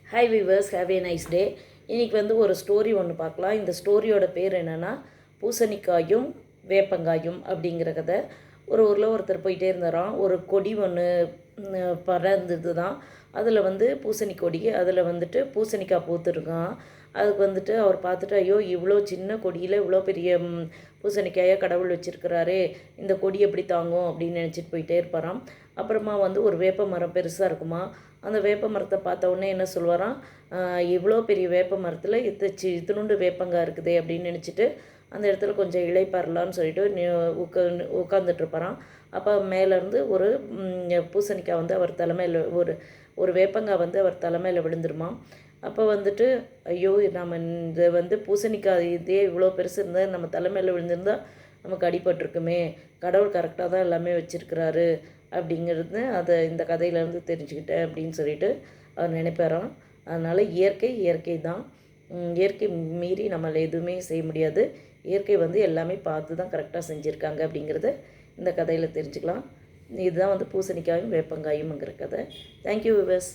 Hi viewers, have a nice day. இன்றைக்கி வந்து ஒரு ஸ்டோரி ஒன்று பார்க்கலாம். இந்த ஸ்டோரியோட பேர் என்னென்னா பூசணிக்காயும் வேப்பங்காயும் அப்படிங்கிற கதை. ஒரு ஊரில் ஒருத்தர் போயிட்டே இருந்தாராம். ஒரு கொடி ஒன்று பறந்தது தான். அதில் வந்து பூசணி கொடி, அதில் வந்துட்டு பூசணிக்காய் பூத்துருக்கான். அதுக்கு வந்துட்டு அவர் பார்த்துட்டு, ஐயோ இவ்வளோ சின்ன கொடியில் இவ்வளோ பெரிய பூசணிக்காயை கடவுள் வச்சுருக்கிறாரே, இந்த கொடி எப்படி தாங்கும் அப்படின்னு நினச்சிட்டு போயிட்டே இருப்பாராம். அப்புறமா வந்து ஒரு வேப்ப மரம் பெருசாக இருக்குமா. அந்த வேப்ப மரத்தை பார்த்த உடனே என்ன சொல்வாராம், இவ்வளோ பெரிய வேப்ப மரத்தில் இத்தினுண்டு வேப்பங்காய் இருக்குதே அப்படின்னு நினச்சிட்டு அந்த இடத்துல கொஞ்சம் இளைப்பாறலான்னு சொல்லிட்டு உட்காந்துட்ருப்பாராம். அப்போ மேலேருந்து ஒரு பூசணிக்காய் வந்து அவர் தலைமையில் ஒரு வேப்பங்காய் வந்து அவர் தலைமையில் விழுந்துருமா. அப்போ வந்துட்டு, ஐயோ நம்ம இந்த வந்து பூசணிக்காய் இதே இவ்வளோ பெருசு இருந்தால் நம்ம தலைமையில் விழுந்திருந்தால் நமக்கு அடிபட்டிருக்குமே, கடவுள் கரெக்டாக தான் எல்லாமே வச்சுருக்கிறாரு அப்படிங்கிறது அதை இந்த கதையிலேருந்து தெரிஞ்சுக்கிட்டேன் அப்படின்னு சொல்லிட்டு அவர் நினைப்பாராம். அதனால் இயற்கை தான். இயற்கை மீறி நம்மளை எதுவுமே செய்ய முடியாது. இயற்கை வந்து எல்லாமே பார்த்து தான் கரெக்டாக செஞ்சுருக்காங்க அப்படிங்கிறத இந்த கதையில் தெரிஞ்சுக்கலாம். இதுதான் வந்து பூசணிக்காயும் வேப்பங்காயும்ங்கிற கதை. Thank you viewers.